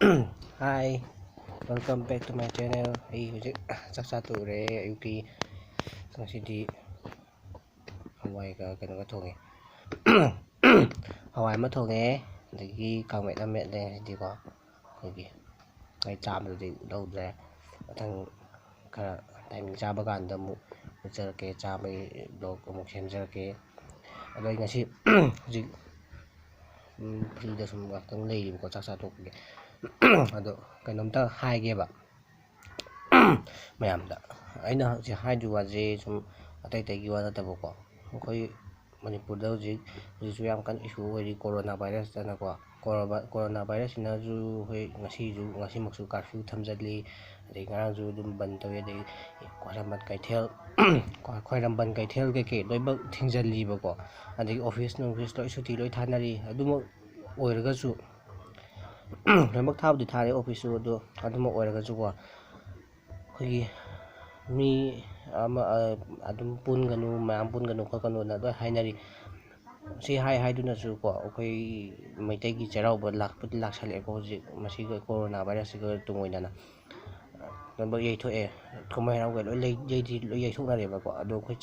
Hi, welcome back to my channel. Ay, hujik saksato re ayuki ngasi디 hawai ka kano ka thonge. Hawai ma thonge adagi kangmai na met le ngasi디 ko. Kogi ngai chamdudi daudre. Mathang khara timing chaba kanda mu ujarke chamai blog amuk semjarke. Adoi ngasi hujik free da sum ngaktang lei ko saksato ko. ꯑꯗꯣ ꯀꯩꯅꯣꯝꯇ ꯍꯥꯏꯒꯦꯕ ꯃꯌꯥꯝꯗ ꯑꯩꯅ ꯍꯧꯖꯤꯛ ꯍꯥꯏꯗꯣꯏ ꯋꯥꯁꯦ ꯁꯨꯝ ꯑꯇꯩꯒꯤ ꯋꯥ ꯅꯠꯇꯕꯀꯣ ꯑꯩꯈꯣꯏ ꯃꯅꯤꯄꯨꯔꯗ ꯍꯧꯖꯤꯛꯁꯨ ꯌꯥꯝ ꯀꯟꯅ ꯏꯁꯨ ꯑꯣꯏꯔꯤ ꯀꯣꯔꯣꯅꯥ ꯚꯥꯏꯔꯁꯇꯅꯀꯣ ꯀꯣꯔꯣꯅꯥ ꯚꯥꯏꯔꯁꯁꯤꯅꯁꯨ ꯍꯣꯏ ꯉꯁꯤꯃꯛꯁꯨ ꯀꯥꯔꯐ꯭ꯌꯨ ꯊꯝꯖꯤꯜꯂꯤ ꯑꯗꯩ ꯉꯔꯥꯡꯁꯨ ꯑꯗꯨꯝ ꯕꯟ ꯇꯧꯋꯤ ꯑꯗꯩ ꯈ꯭ꯋꯥꯏꯔꯝꯕꯟ ꯀꯩꯊꯦꯜ ꯀꯩꯀꯩ ꯂꯣꯏꯅꯃꯛ ꯊꯤꯡꯖꯤꯜꯂꯤꯕꯀꯣ ꯑꯗꯒꯤ ꯑꯣꯐꯤꯁ ꯂꯣꯏ ꯁꯨꯇꯤ ꯂꯣꯏ ꯊꯥꯅꯔꯤ ꯑꯗꯨꯃꯛ ꯑꯣꯏꯔꯒꯁꯨ ꯂꯣꯏꯅꯃꯛ ꯊꯥꯕꯨꯗꯤ ꯊꯥꯔꯦ ꯑꯣꯐꯤꯁꯁꯨ ꯑꯗꯣ ꯑꯗꯨꯃꯛ ꯑꯣꯏꯔꯒꯁꯨꯀꯣ ꯑꯩꯈꯣꯏꯒꯤ ꯃꯤ ꯑꯃ ꯑꯗꯨꯝ ꯄꯨꯟꯒꯅꯨ ꯃꯌꯥꯝ ꯄꯨꯟꯒꯅꯨ ꯈꯣꯠꯀꯅꯨꯅ ꯂꯣꯏ ꯍꯥꯏꯅꯔꯤ ꯁꯤ ꯍꯥꯏꯗꯨꯅꯁꯨ ꯀꯣ ꯑꯩꯈꯣꯏ ꯃꯩꯇꯩꯒꯤ ꯆꯩꯔꯥꯎꯕ ꯂꯥꯛꯄꯨꯗꯤ ꯂꯥꯛꯁꯜꯂꯛꯑꯦꯀꯣ ꯍꯧꯖꯤꯛ ꯃꯁꯤꯒ ꯀꯣꯔꯣꯅꯥ ꯚꯥꯏꯔꯁꯁꯤꯒ ꯇꯨꯡ ꯑꯣꯏꯅꯅ ꯂꯣꯏꯅꯃꯛ ꯌꯩꯊꯣꯛꯑꯦ ꯀꯨꯝꯍꯩ ꯍꯔꯥꯎꯒ ꯂꯣꯏ ꯌꯩꯊꯣꯛꯅꯔꯦꯕꯀꯣ ꯑꯗꯣ ꯑꯩꯈꯣꯏ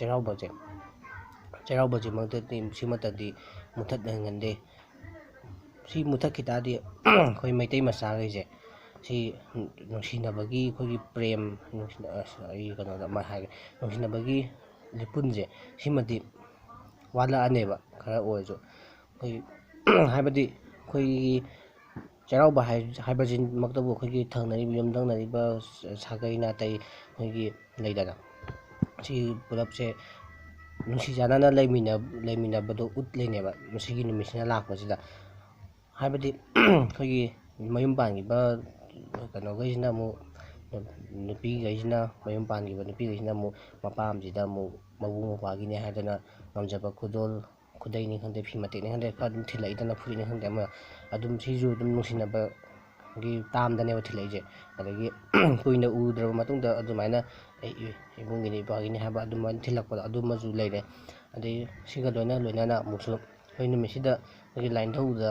ꯆꯩꯔꯥꯎꯕꯁꯤꯃꯛꯇꯗꯤ ꯁꯤꯃꯛꯇꯗꯤ ꯃꯨꯊꯠꯍꯟꯒꯟꯗꯦ ꯁꯤ ꯃꯨꯊꯠꯈꯤ ꯇꯥꯔꯗꯤ ꯑꯩꯈꯣꯏ ꯃꯩꯇꯩ ꯃꯆꯥꯈꯩꯁꯦ ꯁꯤ ꯅꯨꯡꯁꯤꯅꯕꯒꯤ ꯑꯩꯈꯣꯏꯒꯤ ꯄ꯭ꯔꯦꯝ ꯑꯩ ꯀꯩꯅꯣꯗ ꯑꯃ ꯍꯥꯏꯒꯦ ꯅꯨꯡꯁꯤꯅꯕꯒꯤ ꯂꯤꯄꯨꯟꯁꯦ ꯁꯤꯃꯗꯤ ꯋꯥꯠꯂꯛꯑꯅꯦꯕ ꯈꯔ ꯑꯣꯏꯔꯁꯨ ꯑꯩꯈꯣꯏ ꯍꯥꯏꯕꯗꯤ ꯑꯩꯈꯣꯏꯒꯤ ꯆꯩꯔꯥꯎꯕ ꯍꯥꯏꯕꯁꯤꯃꯛꯇꯕꯨ ꯑꯩꯈꯣꯏꯒꯤ ꯊꯪꯅꯔꯤꯕ ꯌꯨꯝꯊꯪꯅꯔꯤꯕ ꯁꯥꯒꯩ ꯅꯥꯇꯩ ꯑꯩꯈꯣꯏꯒꯤ ꯂꯩꯗꯅ ꯁꯤ ꯄꯨꯂꯞꯁꯦ ꯅꯨꯡꯁꯤ ꯆꯥꯟꯅꯅ ꯂꯩꯃꯤꯟꯅꯕꯗꯣ ꯎꯠꯂꯤꯅꯦꯕ ꯃꯁꯤꯒꯤ ꯅꯨꯃꯤꯠꯁꯤꯅ ꯂꯥꯛꯄꯁꯤꯗ ꯍꯥꯏꯕꯗꯤ ꯑꯩꯈꯣꯏꯒꯤ ꯃꯌꯨꯝ ꯄꯥꯟꯈꯤꯕ ꯀꯩꯅꯣꯈꯩꯁꯤꯅ ꯑꯃꯨꯛ ꯅꯨꯄꯤꯈꯩꯁꯤꯅ ꯃꯌꯨꯝ ꯄꯥꯟꯈꯤꯕ ꯅꯨꯄꯤꯈꯩꯁꯤꯅ ꯑꯃꯨꯛ ꯃꯄꯥꯝꯁꯤꯗ ꯑꯃꯨꯛ ꯃꯕꯨꯡ ꯃꯧꯄ꯭ꯋꯥꯒꯤꯅꯦ ꯍꯥꯏꯗꯅ ꯉꯝꯖꯕ ꯈꯨꯗꯩꯅꯤ ꯈꯪꯗꯦ ꯐꯤ ꯃꯇꯦꯛꯅꯤ ꯈꯪꯗꯦ ꯈꯔ ꯑꯗꯨꯝ ꯊꯤꯜꯂꯛꯏꯗꯅ ꯐꯨꯔꯤꯠꯅꯤ ꯈꯪꯗꯦ ꯑꯃ ꯑꯗꯨꯝ ꯁꯤꯁꯨ ꯑꯗꯨꯝ ꯅꯨꯡꯁꯤꯅꯕꯒꯤ ꯇꯥꯝꯗꯅꯦꯕ ꯊꯤꯜꯂꯛꯏꯁꯦ ꯑꯗꯒꯤ ꯀꯨꯏꯅ ꯎꯗ꯭ꯔꯕ ꯃꯇꯨꯡꯗ ꯑꯗꯨꯃꯥꯏꯅ ꯏꯕꯨꯡꯒꯤꯅꯤ ꯏꯄ꯭ꯋꯥꯒꯤꯅꯤ ꯍꯥꯏꯕ ꯑꯗꯨꯃꯥꯏꯅ ꯊꯤꯜꯂꯛꯄꯗꯣ ꯑꯗꯨꯃꯁꯨ ꯂꯩꯔꯦ ꯑꯗꯩ ꯁꯤꯒ ꯂꯣꯏꯅꯅ ꯑꯃꯨꯛꯁꯨ ꯑꯩꯈꯣꯏ ꯅꯨꯃꯤꯠꯁꯤꯗ ꯑꯩꯈꯣꯏꯒꯤ ꯂꯥꯏꯅꯤꯡꯊꯧꯗ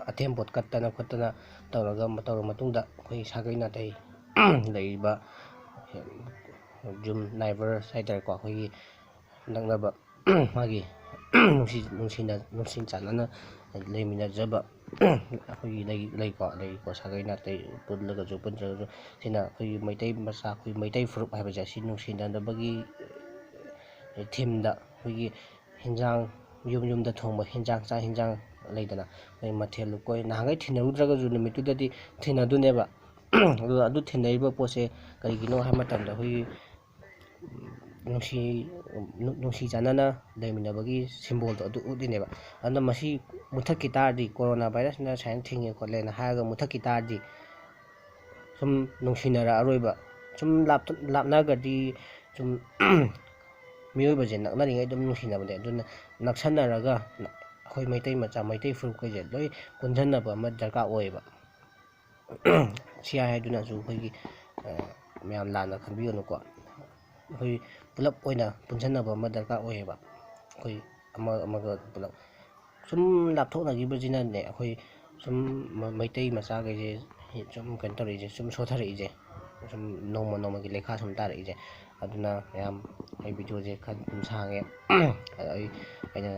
ꯑꯊꯦꯟꯄꯣꯠ ꯀꯠꯇꯅ ꯈꯣꯠꯇꯅ ꯇꯧꯔꯕ ꯃꯇꯨꯡꯗ ꯑꯩꯈꯣꯏ ꯁꯥꯒꯩ ꯅꯥꯇꯩ ꯂꯩꯔꯤꯕ ꯌꯨꯝ ꯅꯥꯏꯕꯔꯁ ꯍꯥꯏꯇꯥꯔꯦꯀꯣ ꯑꯩꯈꯣꯏꯒꯤ ꯅꯛꯅꯕ ꯃꯥꯒꯤ ꯅꯨꯡꯁꯤ ꯆꯥꯟꯅꯅ ꯂꯩꯃꯤꯟꯅꯖꯕ ꯑꯩꯈꯣꯏꯒꯤ ꯂꯩꯀꯣ ꯁꯥꯒꯩ ꯅꯥꯇꯩ ꯄꯨꯜꯂꯒꯁꯨ ꯄꯨꯟꯗ꯭ꯔꯒꯁꯨ ꯁꯤꯅ ꯑꯩꯈꯣꯏꯒꯤ ꯃꯩꯇꯩ ꯃꯆꯥ ꯑꯩꯈꯣꯏ ꯃꯩꯇꯩ ꯐꯨꯔꯨꯞ ꯍꯥꯏꯕꯁꯦ ꯑꯁꯤ ꯅꯨꯡꯁꯤꯅꯅꯕꯒꯤ ꯊꯤꯝꯗ ꯑꯩꯈꯣꯏꯒꯤ ꯍꯤꯟꯖꯥꯡ ꯌꯨꯝꯗ ꯊꯣꯡꯕ ꯆꯥꯛ ꯍꯤꯟꯖꯥꯡ ꯂꯩꯗꯅ ꯑꯩꯈꯣꯏ ꯃꯊꯦꯜ ꯂꯨꯀꯣꯏ ꯅꯍꯥꯟꯈꯩ ꯊꯤꯟꯅꯔꯨꯗ꯭ꯔꯒꯁꯨ ꯅꯨꯃꯤꯠꯇꯨꯗꯗꯤ ꯊꯤꯟꯅꯗꯣꯏꯅꯦꯕ ꯑꯗꯨꯒ ꯑꯗꯨ ꯊꯤꯟꯅꯔꯤꯕ ꯄꯣꯠꯁꯦ ꯀꯔꯤꯒꯤꯅꯣ ꯍꯥꯏꯕ ꯃꯇꯝꯗ ꯑꯩꯈꯣꯏꯒꯤ ꯅꯨꯡꯁꯤ ꯆꯥꯟꯅꯅ ꯂꯩꯃꯤꯟꯅꯕꯒꯤ ꯁꯤꯝꯕꯣꯜꯗꯣ ꯑꯗꯨ ꯎꯠꯂꯤꯅꯦꯕ ꯑꯗꯨꯅ ꯃꯁꯤ ꯃꯨꯊꯠꯈꯤ ꯇꯥꯔꯗꯤ ꯀꯣꯔꯣꯅꯥ ꯚꯥꯏꯔꯁꯅ ꯁꯨꯃꯥꯏꯅ ꯊꯤꯡꯉꯦ ꯈꯣꯠꯂꯦꯅ ꯍꯥꯏꯔꯒ ꯃꯨꯊꯠꯈꯤ ꯇꯥꯔꯗꯤ ꯁꯨꯝ ꯅꯨꯡꯁꯤꯅꯔꯛꯑꯔꯣꯏꯕ ꯁꯨꯝ ꯂꯥꯞꯅꯒꯗꯤ ꯁꯨꯝ ꯃꯤꯑꯣꯏꯕꯁꯦ ꯅꯛꯅꯔꯤꯉꯩ ꯑꯗꯨꯝ ꯅꯨꯡꯁꯤꯅꯕꯅꯦ ꯑꯗꯨꯅ ꯅꯛꯁꯟꯅꯔꯒ ꯑꯩꯈꯣꯏ ꯃꯩꯇꯩ ꯃꯆꯥ ꯃꯩꯇꯩ ꯐꯨꯔꯨꯞꯈꯩꯁꯦ ꯂꯣꯏ ꯄꯨꯟꯁꯤꯟꯅꯕ ꯑꯃ ꯗꯔꯀꯥꯔ ꯑꯣꯏꯌꯦꯕ ꯁꯤ ꯍꯥꯏꯗꯨꯅꯁꯨ ꯑꯩꯈꯣꯏꯒꯤ ꯃꯌꯥꯝ ꯂꯥꯟꯅ ꯈꯟꯕꯤꯒꯅꯨꯀꯣ ꯑꯩꯈꯣই ꯄꯨꯂꯞ ꯑꯣꯏꯅ ꯄꯨꯟꯁꯤꯟꯅꯕ ꯑꯃ ꯗꯔꯀꯥꯔ ꯑꯣꯏꯌꯦꯕ ꯑꯩꯈꯣꯏ ꯑꯃꯒ ꯄꯨꯂꯞ ꯁꯨꯝ ꯂꯥꯞꯊꯣꯛꯅꯈꯤꯕꯁꯤꯅꯅꯦ ꯑꯩꯈꯣꯏ ꯁꯨꯝ ꯃꯩꯇꯩ ꯃꯆꯥꯈꯩꯁꯦ ꯁꯨꯝ ꯀꯩꯅꯣ ꯇꯧꯔꯛꯏꯁꯦ ꯁꯨꯝ ꯁꯣꯊꯔꯛꯏꯁꯦ ꯁꯨꯝ ꯅꯣꯡꯃꯒꯤ ꯂꯩꯈꯥ ꯁꯨꯝ ꯇꯥꯔꯛꯏꯁꯦ ꯑꯗꯨꯅ ꯃꯌꯥꯝ ꯑꯩ ꯚꯤꯗꯤꯑꯣꯁꯦ ꯈꯔ ꯑꯗꯨꯝ ꯁꯥꯡꯉꯦ ꯑꯩꯅ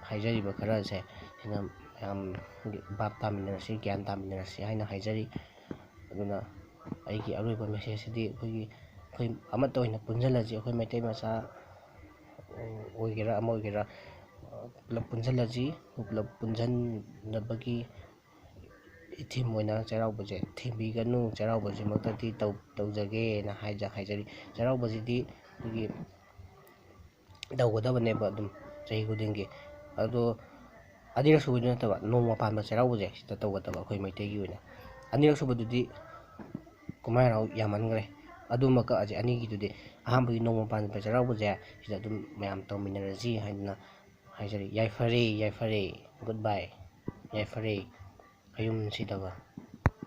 ꯍꯥꯏꯖꯔꯤꯕ ꯈꯔꯁꯦ ꯁꯤꯅ ꯃꯌꯥꯝ ꯚꯥꯞ ꯇꯥꯃꯤꯟꯅꯔꯁꯤ ꯒ꯭ꯌꯥꯟ ꯇꯥꯃꯤꯟꯅꯔꯁꯤ ꯍꯥꯏꯅ ꯍꯥꯏꯖꯔꯤ ꯑꯗꯨꯅ ꯑꯩꯒꯤ ꯑꯔꯣꯏꯕ ꯃꯦꯁꯦꯖꯁꯤꯗꯤ ꯑꯩꯈꯣꯏ ꯑꯃꯠꯇ ꯑꯣꯏꯅ ꯄꯨꯟꯁꯤꯜꯂꯁꯤ ꯑꯩꯈꯣই ꯃꯩꯇꯩ ꯃꯆꯥ ꯑꯣꯏꯒꯦꯔꯥ ꯑꯃ ꯑꯣꯏꯒꯦꯔꯥ ꯄꯨꯂꯞ ꯄꯨꯟꯁꯤꯜꯂꯁꯤ ꯄꯨꯂꯞ ꯄꯨꯟꯁꯤꯟꯅꯕꯒꯤ ꯊꯤꯝ ꯑꯣꯏꯅ ꯆꯩꯔꯥꯎꯕꯁꯦ ꯊꯤꯡꯕꯤꯒꯅꯨ ꯆꯩꯔꯥꯎꯕꯁꯤꯃꯛꯇꯗꯤ ꯇꯧꯖꯒꯦꯅ ꯍꯥꯏꯖꯔꯤ ꯆꯩꯔꯥꯎꯕꯁꯤꯗꯤ ꯑꯩꯈꯣꯏꯒꯤ ꯇꯧꯒꯗꯕꯅꯦꯕ ꯑꯗꯨꯝ ꯆꯍꯤ ꯈꯨꯗꯤꯡꯒꯤ ꯑꯗꯣ ꯑꯅꯤꯔꯛ ꯁꯨꯕꯗꯤ ꯅꯠꯇꯕ ꯅꯣꯡꯃ ꯄꯥꯟꯕ ꯆꯩꯔꯥꯎꯕꯁꯦ ꯁꯤꯗ ꯇꯧꯒꯗꯕ ꯑꯩꯈꯣꯏ ꯃꯩꯇꯩꯒꯤ ꯑꯣꯏꯅ ꯑꯅꯤꯔꯛ ꯁꯨꯕꯗꯨꯗꯤ ꯀꯨꯝꯍꯩ ꯍꯔꯥꯎ ꯌꯥꯝꯃꯟꯈ꯭ꯔꯦ ꯑꯗꯨꯃ ꯀꯛꯑꯁꯦ ꯑꯅꯤꯒꯤꯗꯨꯗꯤ ꯑꯍꯥꯟꯕꯒꯤ ꯅꯣꯡꯃ ꯄꯥꯟꯕ ꯆꯩꯔꯥꯎꯕꯁꯦ ꯁꯤꯗ ꯑꯗꯨꯝ ꯃꯌꯥꯝ ꯇꯧꯃꯤꯟꯅꯔꯁꯤ ꯍꯥꯏꯗꯅ ꯍꯥꯏꯖꯔꯤ ꯌꯥꯏꯐꯔꯦ ꯒꯨꯗ ꯕꯥꯏ ꯌꯥꯏꯐꯔꯦ ꯑꯌꯨꯝ ꯅꯨꯡꯁꯤꯗꯕ